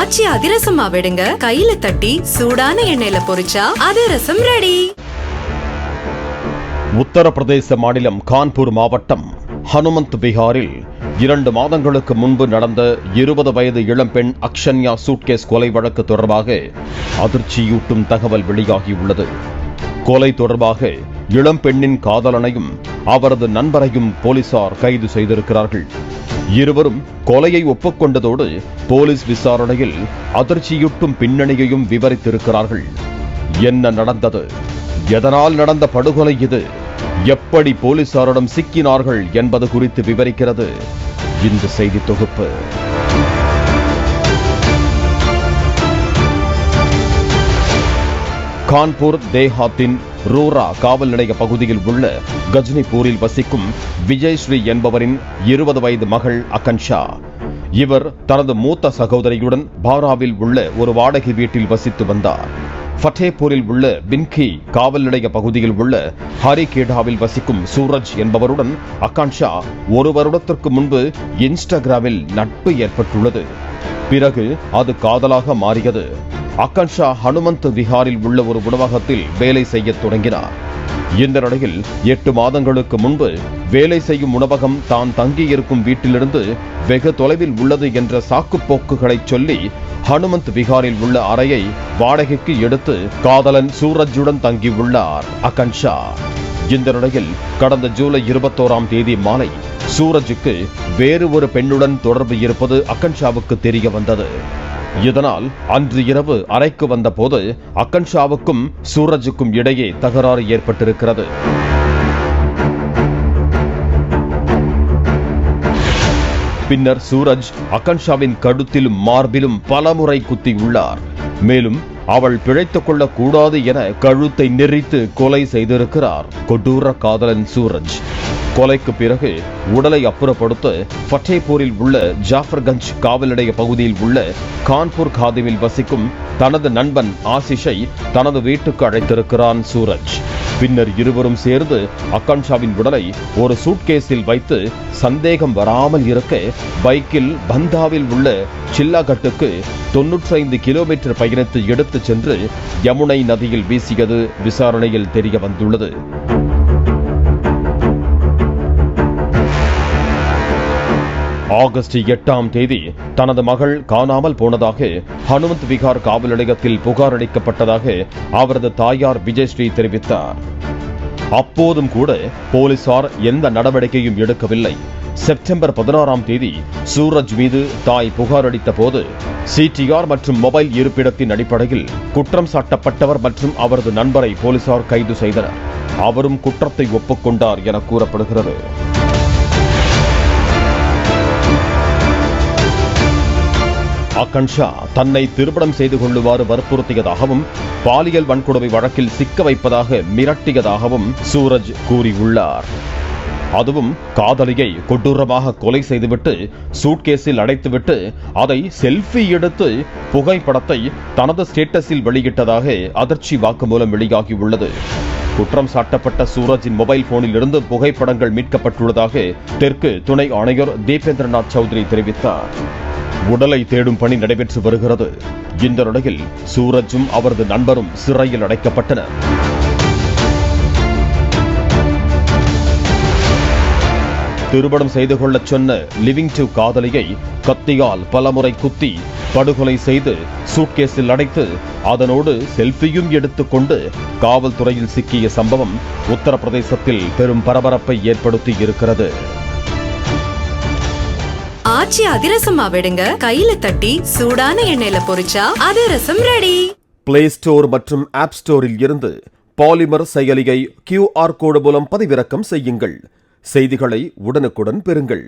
ஆச்சி அதிரசமா விடுங்க, கையில தட்டி சூடான எண்ணெயில பொரிச்சா அதிரசம் ரெடி. உத்தரப்பிரதேச மாநிலம் கான்பூர் மாவட்டம் ஹனுமந்த் விஹாரில் 2 மாதங்களுக்கு முன்பு நடந்த 20 வயது இளம்பெண் அக்ஷன்யா சூட்கேஸ் கொலை வழக்கு தொடர்பாக அதிர்ச்சியூட்டும் தகவல் வெளியாகியுள்ளது. கொலை தொடர்பாக இளம்பெண்ணின் காதலனையும் அவரது நண்பரையும் போலீசார் கைது செய்திருக்கிறார்கள். இருவரும் கொலையை ஒப்புக்கொண்டதோடு போலீஸ் விசாரணையில் அதிர்ச்சியூட்டும் பின்னணியையும் விவரித்திருக்கிறார்கள். என்ன நடந்தது? எதனால் நடந்த படுகொலை இது? எப்படி போலீசாரிடம் சிக்கினார்கள் என்பது குறித்து விவரிக்கிறது இந்த செய்தி தொகுப்பு. கான்பூர் தேஹாத்தின் ரூரா காவல் நிலைய பகுதியில் உள்ள கஜ்னிபூரில் வசிக்கும் விஜய்ஸ்ரீ என்பவரின் 20 வயது மகள் அகன்ஷா. இவர் தனது மூத்த சகோதரியுடன் பாராவில் உள்ள ஒரு வாடகை வீட்டில் வசித்து வந்தார். ஃபத்தேபூரில் உள்ள பின்கி காவல் நிலைய பகுதியில் உள்ள ஹரிகேடாவில் வசிக்கும் சூரஜ் என்பவருடன் அகான்ஷா 1 வருடத்திற்கு முன்பு இன்ஸ்டாகிராமில் நட்பு ஏற்பட்டுள்ளது. பிறகு அது காதலாக மாறியது. அகான்ஷா ஹனுமந்த் விஹாரில் உள்ள ஒரு உணவகத்தில் வேலை செய்ய தொடங்கினார். இந்த நிலையில் 8 மாதங்களுக்கு முன்பு வேலை செய்யும் உணவகம் தான் தங்கியிருக்கும் வீட்டிலிருந்து வெகு தொலைவில் உள்ளது என்ற சாக்குப்போக்குகளை சொல்லி ஹனுமந்த் விஹாரில் உள்ள அறையை வாடகைக்கு எடுத்து காதலன் சூரஜுடன் தங்கியுள்ளார் அகான்ஷா. இந்த நிலையில் கடந்த ஜூலை 21ஆம் தேதி மாலை சூரஜுக்கு வேறு ஒரு பெண்ணுடன் தொடர்பு இருப்பது அகான்ஷாவுக்கு தெரிய வந்தது. இதனால் அன்று இரவு அறைக்கு வந்தபோது அகான்ஷாவுக்கும் சூரஜுக்கும் இடையே தகராறு ஏற்பட்டிருக்கிறது. பின்னர் சூரஜ் அகான்ஷாவின் கழுத்திலும் மார்பிலும் பலமுறை குத்தியுள்ளார். மேலும் அவள் பிழைத்துக் கொள்ளக் கூடாது என கழுத்தை நெரித்து கொலை செய்திருக்கிறார் கொடூர காதலன் சூரஜ். கொலைக்கு பிறகு உடலை அப்புறப்படுத்த ஃபத்தேபூரில் உள்ள ஜாஃபர்கஞ்ச் காவல் நிலைய பகுதியில் உள்ள கான்பூர் காதிவில் வசிக்கும் தனது நண்பன் ஆசிஷை தனது வீட்டுக்கு அழைத்திருக்கிறான் சூரஜ். பின்னர் இருவரும் சேர்ந்து அகான்ஷாவின் உடலை ஒரு சூட்கேஸில் வைத்து சந்தேகம் வராமல் இருக்க பைக்கில் பந்தாவில் உள்ள சில்லாகட்டுக்கு 95 கிலோமீட்டர் பயணித்து எடுத்துச் சென்று யமுனை நதியில் வீசியது விசாரணையில் தெரிய வந்துள்ளது. ஆகஸ்ட் 8ஆம் தேதி தனது மகள் காணாமல் போனதாக ஹனுமந்த் விஹார் காவல் நிலையத்தில் புகார் அளிக்கப்பட்டதாக அவரது தாயார் விஜய்ஸ்ரீ தெரிவித்தார். அப்போதும் கூட போலீசார் எந்த நடவடிக்கையும் எடுக்கவில்லை. செப்டம்பர் 16ஆம் தேதி சூரஜ் மீது தாய் புகார் அளித்த போது சிடிஆர் மற்றும் மொபைல் இருப்பிடத்தின் அடிப்படையில் குற்றம் சாட்டப்பட்டவர் மற்றும் அவரது நண்பரை போலீசார் கைது செய்தனர். அவரும் குற்றத்தை ஒப்புக்கொண்டார் என கூறப்படுகிறது. அகான்ஷா தன்னை திருமணம் செய்து கொள்ளுமாறு வற்புறுத்தியதாகவும் பாலியல் வன்கொடுமை வழக்கில் சிக்க வைப்பதாக மிரட்டியதாகவும் சூரஜ் கூறியுள்ளார். அதுவும் காதலியை கொடூரமாக கொலை செய்துவிட்டு சூட்கேஸில் அடைத்துவிட்டு அதை செல்ஃபி எடுத்து புகைப்படத்தை தனது ஸ்டேட்டஸில் வெளியிட்டதாக அதிர்ச்சி வாக்குமூலம் வெளியாகியுள்ளது. குற்றம் சாட்டப்பட்ட சூரஜின் மொபைல் போனில் இருந்து புகைப்படங்கள் மீட்கப்பட்டுள்ளதாக தெற்கு துணை ஆணையர் தீபேந்திரநாத் சௌத்ரி தெரிவித்தார். உடலை தேடும் பணி நடைபெற்று வருகிறது. இந்த நிலையில் சூரஜும் அவரது நண்பரும் சிறையில் அடைக்கப்பட்டனர். திருமணம் செய்து கொள்ளச் சொன்ன லிவிங் டு காதலியை கத்தியால் பலமுறை குத்தி படுகொலை செய்து சூட்கேஸில் அடைத்து அதனோடு செல்ஃபியும் எடுத்துக்கொண்டு காவல்துறையில் சிக்கிய சம்பவம் உத்தரப்பிரதேசத்தில் பெரும் பரபரப்பை ஏற்படுத்தி இருக்கிறது. ஆச்சி அதிரசமா விடுங்க, கையில தட்டி சூடான எண்ணெயில பொரிச்சா அதிரசம் ரெடி. பிளே ஸ்டோர் மற்றும் ஆப் ஸ்டோரில் இருந்து பாலிமர் செயலியை QR கோடு மூலம் பதிவிறக்கம் செய்யுங்கள். செய்திகளை உடனுக்குடன் பெறுங்கள்.